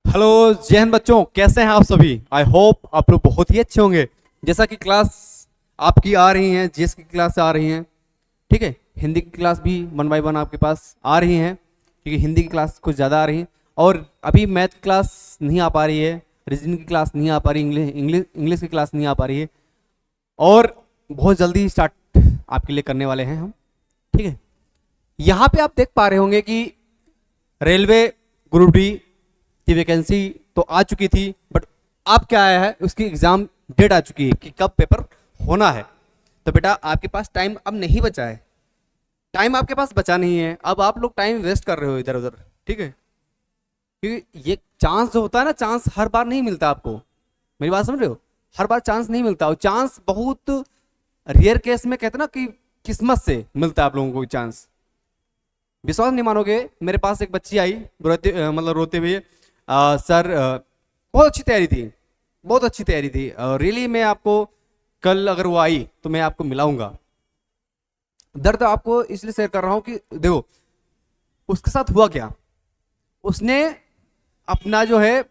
Hello जय हिंद बच्चों, कैसे हैं आप सभी। आई होप आप लोग बहुत ही अच्छे होंगे। जैसा कि क्लास आपकी आ रही हैं, जीएस की क्लास आ रही हैं, ठीक है। हिंदी की क्लास भी 1 बाय 1 आपके पास आ रही हैं, क्योंकि हिंदी की क्लास कुछ ज़्यादा आ रही हैं। और अभी मैथ की क्लास नहीं आ पा रही है, रीजनिंग की क्लास नहीं आ पा रही, इंग्लिश की क्लास नहीं आ पा रही है। और बहुत जल्दी स्टार्ट आपके लिए करने वाले हैं हम, ठीक है। यहाँ पे आप देख पा रहे होंगे कि रेलवे ग्रुप डी की वैकेंसी तो आ चुकी थी, बट अब क्या आया है, उसकी एग्जाम डेट आ चुकी है कि कब पेपर होना है। तो बेटा आपके पास टाइम अब नहीं बचा है, टाइम आपके पास बचा नहीं है। अब आप लोग टाइम वेस्ट कर रहे हो इधर उधर, ठीक है। क्योंकि ये चांस जो होता है ना, चांस हर बार नहीं मिलता आपको। मेरी बात समझ रहे हो, हर बार चांस नहीं मिलता, और चांस बहुत रेयर केस में कहते ना कि किस्मत से मिलता है आप लोगों को चांस। विश्वास नहीं मानोगे, मेरे पास एक बच्ची आई मतलब रोते हुए, सर बहुत अच्छी तैयारी थी, बहुत अच्छी तैयारी थी, रियली मैं आपको कल अगर वो आई तो मैं आपको मिलाऊंगा। दर्द आपको इसलिए शेयर कर रहा हूं कि देखो उसके साथ हुआ क्या। उसने अपना जो है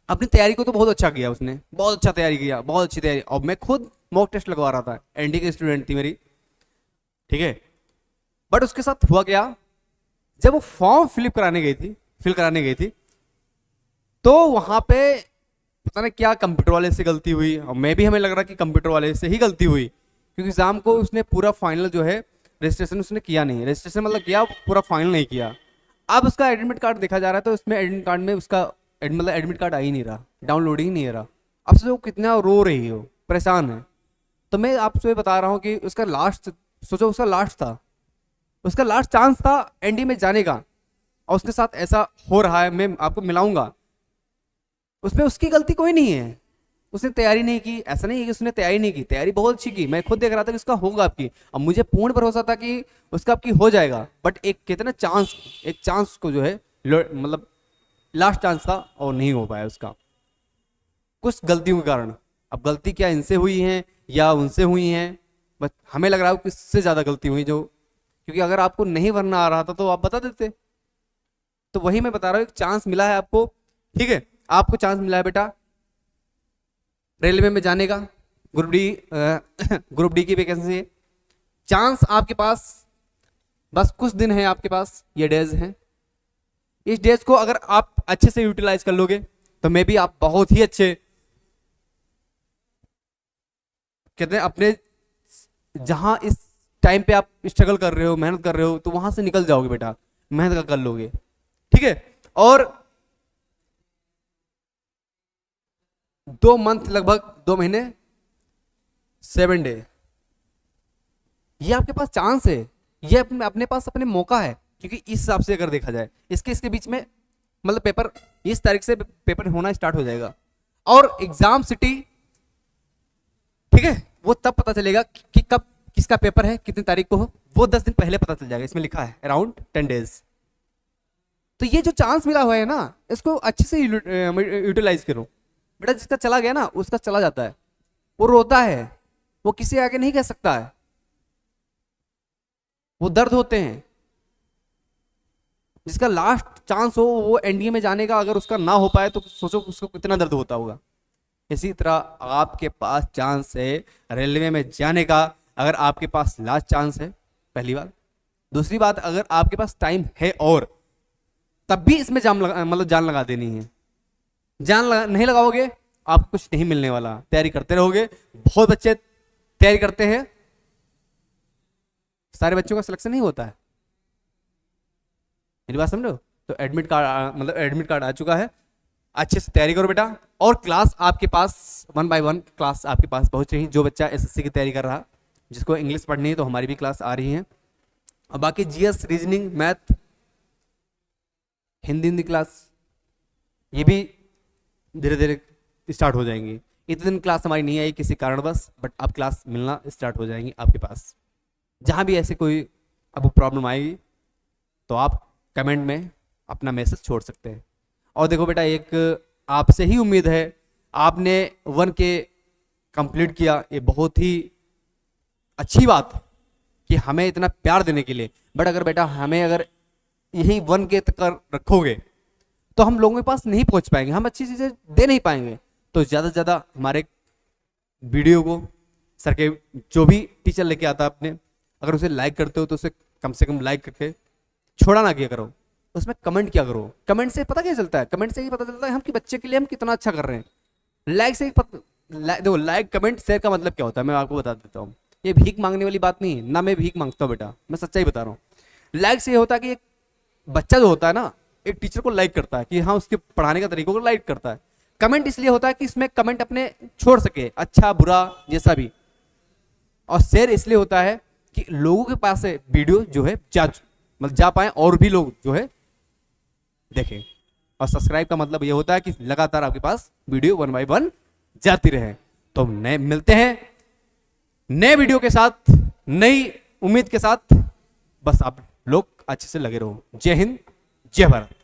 अपनी तैयारी को तो बहुत अच्छा किया, उसने बहुत अच्छा तैयारी किया, बहुत अच्छी तैयारी। और मैं खुद मॉक टेस्ट लगवा रहा था, एनडी की स्टूडेंट थी मेरी, ठीक है। बट उसके साथ हुआ क्या, जब वो फॉर्म फिल कराने गई थी, तो वहां पे पता नहीं क्या कंप्यूटर वाले से गलती हुई, और मैं भी हमें लग रहा कि कंप्यूटर वाले से ही गलती हुई, क्योंकि एग्जाम को उसने पूरा फाइनल जो है रजिस्ट्रेशन उसने किया नहीं, रजिस्ट्रेशन मतलब किया, पूरा फाइनल नहीं किया। अब उसका एडमिट कार्ड देखा जा रहा है, तो उसमें एडमिट कार्ड में उसका मतलब एडमिट कार्ड आ ही नहीं रहा, डाउनलोड ही नहीं हो रहा। अब से वो कितना रो रही हो, परेशान है। तो मैं आपसे बता रहा हूँ कि उसका लास्ट, सोचो उसका लास्ट था, उसका लास्ट चांस था एनडी में जाने का, और उसके साथ ऐसा हो रहा है। मैं आपको मिलाऊंगा, उसमें उसकी गलती कोई नहीं है। उसने तैयारी नहीं की, ऐसा नहीं है कि उसने तैयारी नहीं की, तैयारी बहुत अच्छी की। मैं खुद देख रहा था कि उसका होगा आपकी, और मुझे पूर्ण भरोसा था कि उसका आपकी हो जाएगा। बट एक कहते ना चांस, एक चांस को जो है मतलब लास्ट चांस था और नहीं हो पाया उसका, कुछ गलतियों के कारण। अब गलती क्या इनसे हुई है या उनसे हुई है, बस हमें लग रहा है कि इससे ज्यादा गलती हुई जो, क्योंकि अगर आपको नहीं भरना आ रहा था तो आप बता देते। तो वही मैं बता रहा हूँ, एक चांस मिला है आपको, ठीक है। आपको चांस मिला है बेटा रेलवे में जाने का, ग्रुप डी ग्रुप डी की वैकेंसी है। चांस आपके पास बस कुछ दिन है आपके पास, ये डेज हैं। इस डेज को अगर आप अच्छे से यूटिलाइज कर लोगे तो मे बी आप बहुत ही अच्छे, कहते हैं अपने, जहां इस टाइम पे आप स्ट्रगल कर रहे हो, मेहनत कर रहे हो, तो वहां से निकल जाओगे बेटा, मेहनत कर लोगे, ठीक है। और 2 मंथ, लगभग 2 महीने, 7 डे, ये आपके पास चांस है, ये अपने पास अपने मौका है। क्योंकि इस हिसाब से अगर देखा जाए, इसके बीच में मतलब पेपर इस तारीख से पेपर होना स्टार्ट हो जाएगा, और एग्जाम सिटी, ठीक है, वो तब पता चलेगा कि कब किसका पेपर है, कितनी तारीख को हो, वो 10 दिन पहले पता चल जाएगा। इसमें लिखा है अराउंड 10 डेज। तो ये जो चांस मिला हुआ है ना, इसको अच्छे से यूटिलाइज करो बेटा। जिसका चला गया ना उसका चला जाता है, वो रोता है, वो किसी आगे नहीं कह सकता है, वो दर्द होते हैं। जिसका लास्ट चांस हो वो एनडीए में जाने का, अगर उसका ना हो पाए तो सोचो उसको कितना दर्द होता होगा। इसी तरह आपके पास चांस है रेलवे में जाने का, अगर आपके पास लास्ट चांस है, पहली बात। दूसरी बात, अगर आपके पास टाइम है और तब भी इसमें मतलब जान लगा देनी है। नहीं लगाओगे आपको कुछ नहीं मिलने वाला, तैयारी करते रहोगे। बहुत बच्चे तैयारी करते हैं, सारे बच्चों का सिलेक्शन नहीं होता है, मेरी बात समझो। तो एडमिट कार्ड मतलब एडमिट कार्ड आ चुका है, अच्छे से तैयारी करो बेटा। और क्लास आपके पास 1 बाय 1 क्लास आपके पास पहुंच रही है। जो बच्चा एसएससी की तैयारी कर रहा, जिसको इंग्लिश पढ़नी है, तो हमारी भी क्लास आ रही है। और बाकी GS, reasoning, math, Hindi Hindi class, ये भी धीरे धीरे स्टार्ट हो जाएंगी। इतने दिन क्लास हमारी नहीं आई किसी कारणवश, बट अब क्लास मिलना स्टार्ट हो जाएंगी आपके पास। जहां भी ऐसे कोई अब प्रॉब्लम आएगी तो आप कमेंट में अपना मैसेज छोड़ सकते हैं। और देखो बेटा, एक आपसे ही उम्मीद है, आपने 1K कंप्लीट किया, ये बहुत ही अच्छी बात है कि हमें इतना प्यार देने के लिए। बट अगर बेटा हमें अगर यही 1K तक कर रखोगे तो हम लोगों के पास नहीं पहुंच पाएंगे, हम अच्छी चीज़ें दे नहीं पाएंगे। तो ज़्यादा से ज़्यादा हमारे वीडियो को सर के जो भी टीचर लेके आता है अपने, अगर उसे लाइक करते हो तो उसे कम से कम लाइक करके छोड़ा ना किया करो, उसमें कमेंट किया करो। कमेंट से पता क्या चलता है, कमेंट से ही पता चलता है हम कि बच्चे के लिए हम कितना अच्छा कर रहे हैं। लाइक से देखो, लाइक कमेंट शेयर का मतलब क्या होता है मैं आपको बता देता हूँ। ये भीख मांगने वाली बात नहीं है, ना मैं भीख मांगता हूँ बेटा, मैं सच्चाई बता रहा हूँ। लाइक से ये होता है कि एक बच्चा जो होता है ना, एक टीचर को लाइक करता है कि हाँ उसके पढ़ाने का तरीकों को लाइक करता है। कमेंट इसलिए होता है कि इसमें कमेंट अपने छोड़ सके, अच्छा बुरा जैसा भी। और शेयर इसलिए होता है कि लोगों के पास से वीडियो जो है जा पाए और भी लोग जो है देखें। और सब्सक्राइब का मतलब ये होता है कि लगातार आपके पास वीडियो 1 बाय 1 जाती रहे। तो नए मिलते हैं नए वीडियो के साथ, नई उम्मीद के साथ। बस आप लोग अच्छे से लगे रहो। जय हिंद, जय भारत।